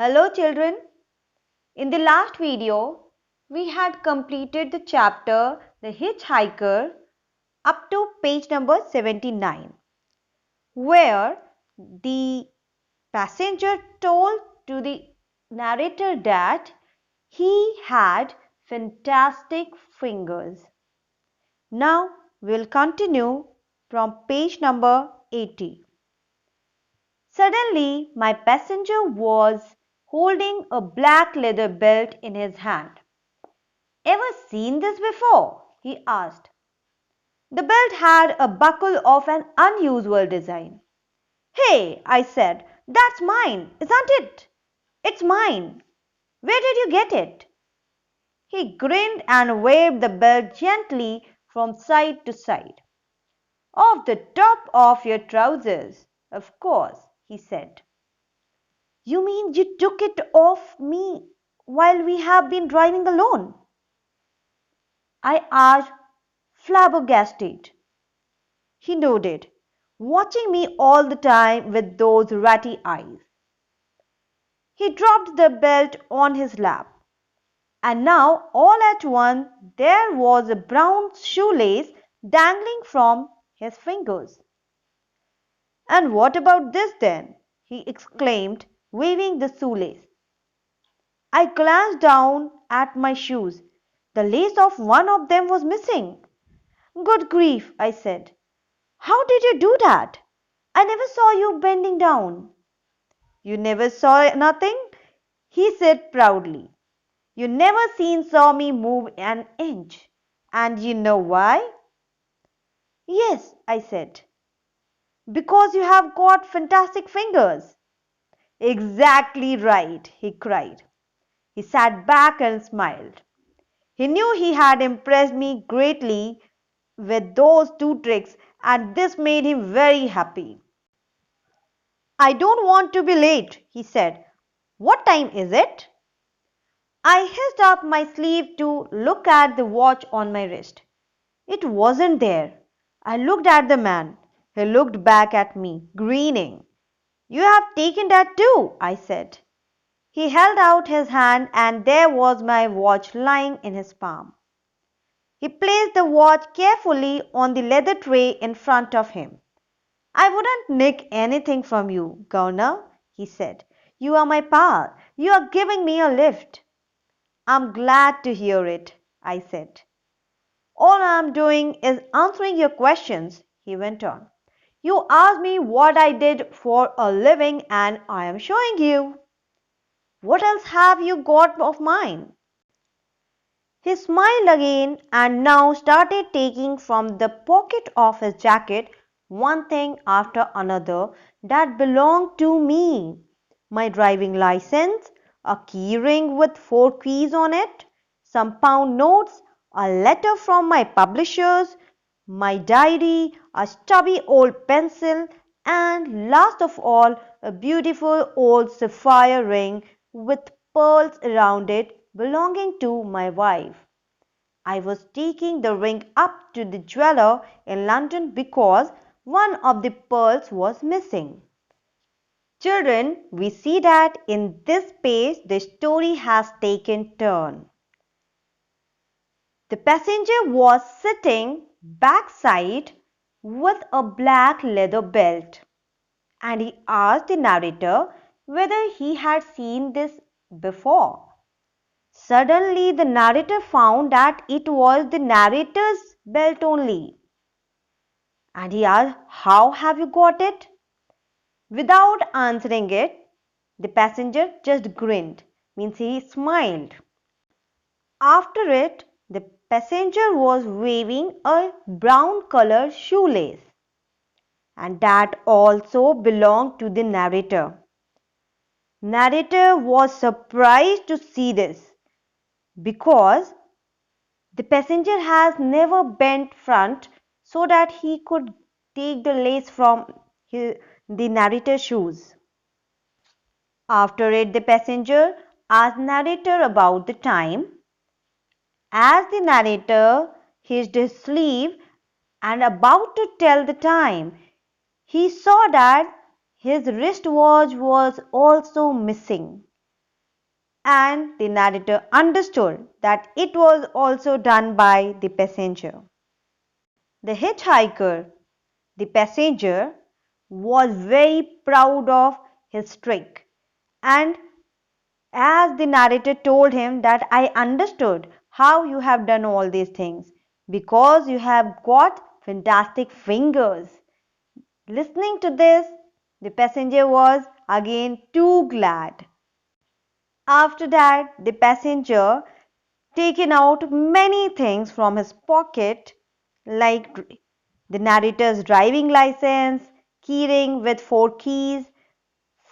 Hello children. In the last video, we had completed the chapter The Hitch-Hiker up to page number 79, where the passenger told to the narrator that he had fantastic fingers. Now we'll continue from page number 80. Suddenly, my passenger was holding a black leather belt in his hand. "Ever seen this before?" he asked. The belt had a buckle of an unusual design. "Hey," I said, "that's mine, isn't it?" "It's mine. Where did you get it?" He grinned and waved the belt gently from side to side. "Off the top of your trousers, of course," he said. "You mean you took it off me while we have been driving alone?" I asked, flabbergasted. He nodded, watching me all the time with those ratty eyes. He dropped the belt on his lap, and now all at once there was a brown shoelace dangling from his fingers. "And what about this then?" he exclaimed, waving the shoelace. I glanced down at my shoes. The lace of one of them was missing. "Good grief," I said. "How did you do that? I never saw you bending down." "You never saw nothing," he said proudly. "You never saw me move an inch. And you know why?" "Yes," I said. "Because you have got fantastic fingers." "Exactly right," he cried. He sat back and smiled. He knew he had impressed me greatly with those two tricks, and this made him very happy. "I don't want to be late," he said. "What time is it?" I hissed up my sleeve to look at the watch on my wrist. It wasn't there. I looked at the man. He looked back at me, grinning. "You have taken that too," I said. He held out his hand, and there was my watch lying in his palm. He placed the watch carefully on the leather tray in front of him. "I wouldn't nick anything from you, Governor," he said. "You are my pal. You are giving me a lift." "I'm glad to hear it," I said. "All I'm doing is answering your questions," he went on. "You asked me what I did for a living, and I am showing you. What else have you got of mine?" He smiled again and now started taking from the pocket of his jacket one thing after another that belonged to me. My driving license, a key ring with 4 keys on it, some pound notes, a letter from my publishers, my diary, a stubby old pencil, and last of all, a beautiful old sapphire ring with pearls around it belonging to my wife. I was taking the ring up to the jeweler in London because one of the pearls was missing. Children, we see that in this page the story has taken turn. The passenger was sitting backside with a black leather belt, and he asked the narrator whether he had seen this before. Suddenly the narrator found that it was the narrator's belt only. And he asked, "How have you got it?" Without answering it, the passenger just grinned, means he smiled. After it, the passenger was waving a brown colored shoelace, and that also belonged to the narrator. Narrator was surprised to see this, because the passenger has never bent front so that he could take the lace from the narrator's shoes. After it, the passenger asked narrator about the time. As the narrator hitched his sleeve and about to tell the time, he saw that his wristwatch was also missing. and the narrator understood that it was also done by the passenger. The hitchhiker, the passenger, was very proud of his trick, and as the narrator told him that I understood how you have done all these things because you have got fantastic fingers. Listening to this, the passenger was again too glad. After that, the passenger taken out many things from his pocket like the narrator's driving license, keyring with 4 keys,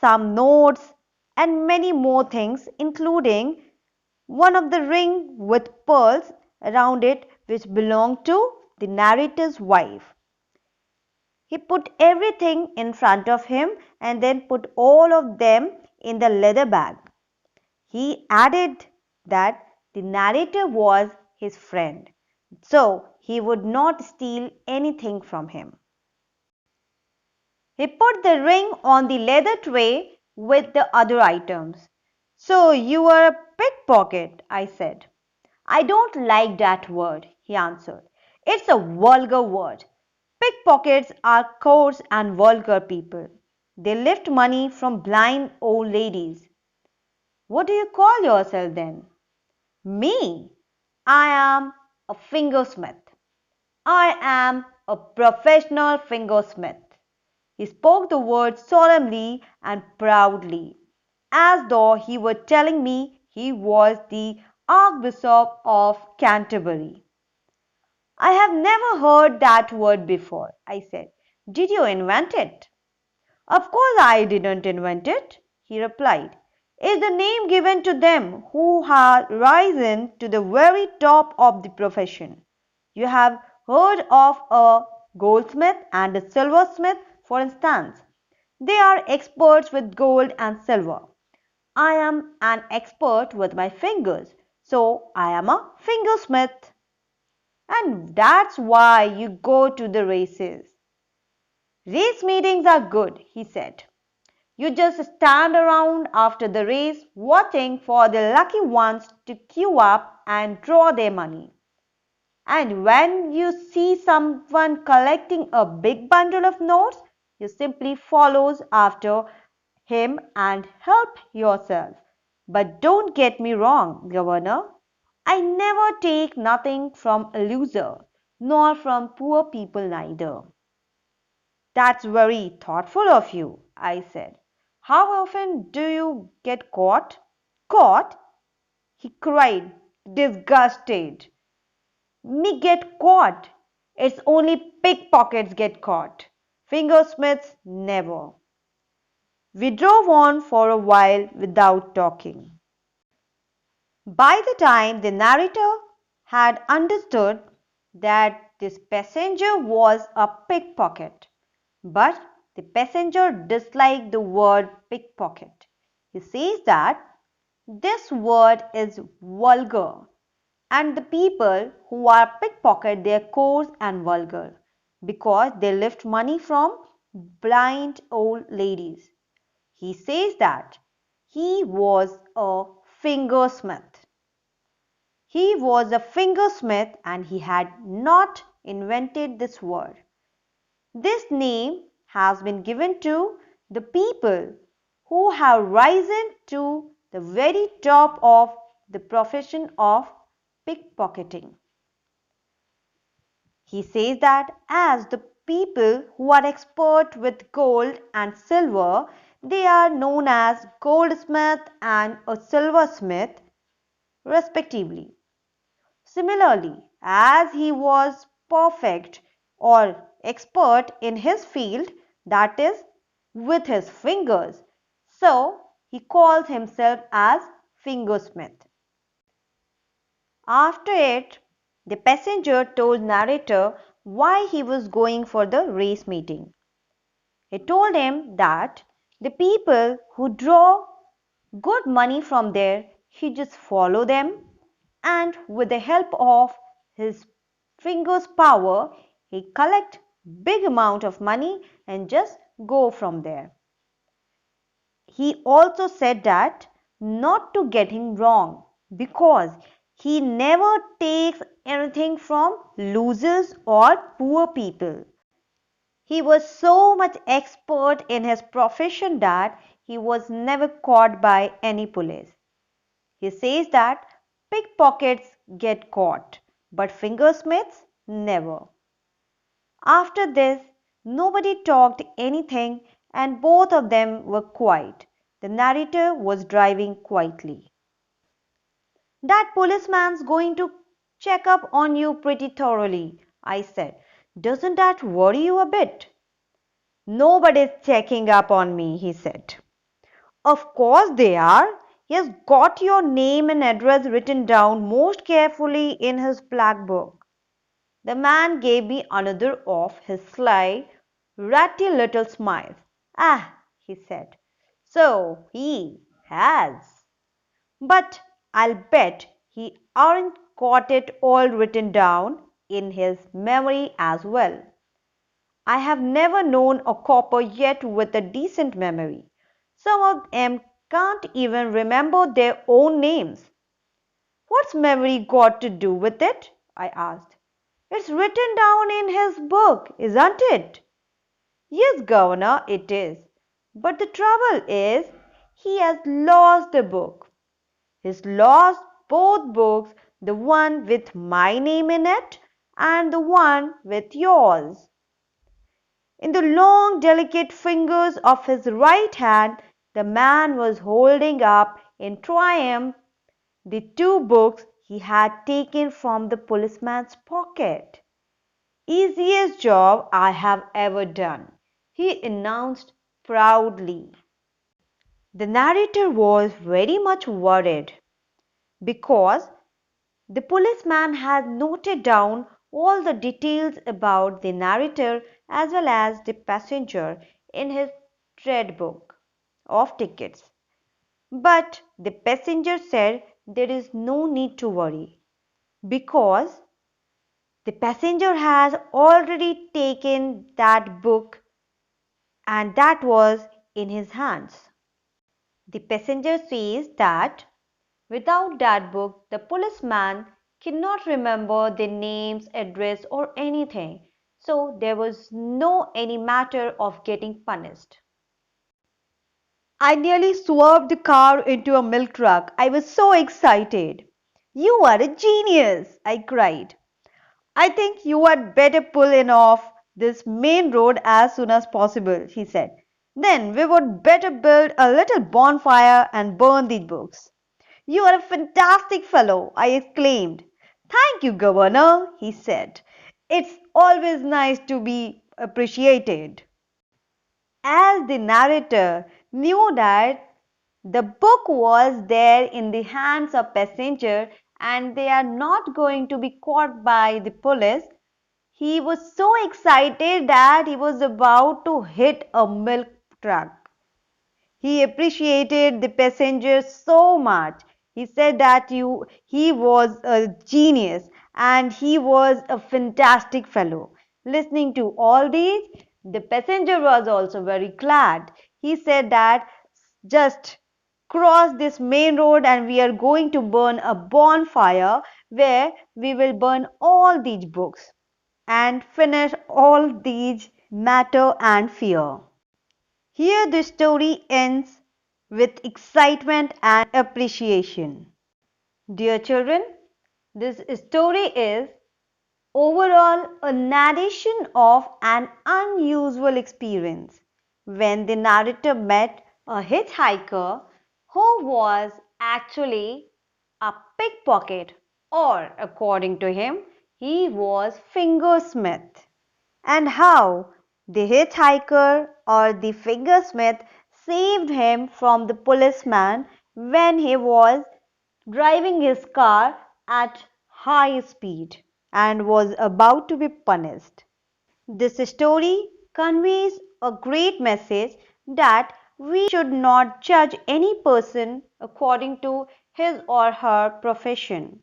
some notes, and many more things, including one of the ring with pearls around it which belonged to the narrator's wife. He put everything in front of him and then put all of them in the leather bag. He added that the narrator was his friend, so he would not steal anything from him. He put the ring on the leather tray with the other items. So you are a pickpocket, I said. I don't like that word, he answered. It's a vulgar word. Pickpockets are coarse and vulgar people. They lift money from blind old ladies. What do you call yourself then? Me? I am a fingersmith. I am a professional fingersmith. He spoke the words solemnly and proudly, as though he were telling me he was the Archbishop of Canterbury. I have never heard that word before, I said. Did you invent it? Of course I didn't invent it, he replied. It's the name given to them who have risen to the very top of the profession. You have heard of a goldsmith and a silversmith, for instance. They are experts with gold and silver. I am an expert with my fingers, so I am a fingersmith. And that's why you go to the races. Race meetings are good, he said. You just stand around after the race watching for the lucky ones to queue up and draw their money. And when you see someone collecting a big bundle of notes, you simply follow after him and help yourself. But don't get me wrong, Governor. I never take nothing from a loser, nor from poor people neither. That's very thoughtful of you, I said. How often do you get caught? Caught? He cried, disgusted. Me get caught. It's only pickpockets get caught. Fingersmiths never. We drove on for a while without talking. By the time the narrator had understood that this passenger was a pickpocket, but the passenger disliked the word pickpocket. He says that this word is vulgar and the people who are pickpocket they are coarse and vulgar because they lift money from blind old ladies. He says that he was a fingersmith. He was a fingersmith and he had not invented this word. This name has been given to the people who have risen to the very top of the profession of pickpocketing. He says that as the people who are expert with gold and silver, they are known as goldsmith and a silversmith respectively. Similarly, as he was perfect or expert in his field, that is, with his fingers, so he calls himself as fingersmith. After it, the passenger told narrator why he was going for the race meeting. He told him that the people who draw good money from there, he just follow them and with the help of his fingers power, he collect big amount of money and just go from there. He also said that not to get him wrong, because he never takes anything from losers or poor people. He was so much expert in his profession that he was never caught by any police. He says that pickpockets get caught, but fingersmiths never. After this, nobody talked anything and both of them were quiet. The narrator was driving quietly. That policeman's going to check up on you pretty thoroughly, I said. Doesn't that worry you a bit? Nobody's checking up on me, he said. Of course they are. He has got your name and address written down most carefully in his black book. The man gave me another of his sly, ratty little smiles. Ah, he said, so he has. But I'll bet he aren't got it all written down in his memory as well. I have never known a copper yet with a decent memory. Some of them can't even remember their own names. What's memory got to do with it? I asked. It's written down in his book, isn't it? Yes, Governor, it is. But the trouble is, he has lost the book. He's lost both books, the one with my name in it and the one with yours. In the long, delicate fingers of his right hand, the man was holding up in triumph the two books he had taken from the policeman's pocket. Easiest job I have ever done, he announced proudly. The narrator was very much worried because the policeman had noted down all the details about the narrator as well as the passenger in his dread book of tickets. But the passenger said there is no need to worry because the passenger has already taken that book and that was in his hands. The passenger says that without that book, the policeman cannot remember the names, address, or anything. So there was no any matter of getting punished. I nearly swerved the car into a milk truck. I was so excited. You are a genius, I cried. I think you had better pull in off this main road as soon as possible, he said. Then we would better build a little bonfire and burn these books. You are a fantastic fellow, I exclaimed. Thank you, Governor, he said. It's always nice to be appreciated. As the narrator knew that the book was there in the hands of passenger and they are not going to be caught by the police, he was so excited that he was about to hit a milk truck. He appreciated the passenger so much. He said that he was a genius and he was a fantastic fellow. Listening to all these, the passenger was also very glad. He said that just cross this main road and we are going to burn a bonfire where we will burn all these books and finish all these matter and fear. Here the story ends with excitement and appreciation. Dear children, this story is overall a narration of an unusual experience when the narrator met a hitchhiker who was actually a pickpocket, or according to him, he was fingersmith, and how the hitchhiker or the fingersmith saved him from the policeman when he was driving his car at high speed and was about to be punished. This story conveys a great message that we should not judge any person according to his or her profession.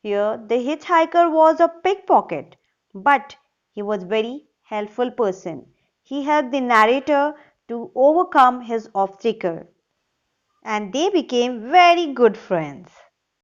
Here, the hitchhiker was a pickpocket, but he was a very helpful person. He helped the narrator to overcome his obstacle. and they became very good friends.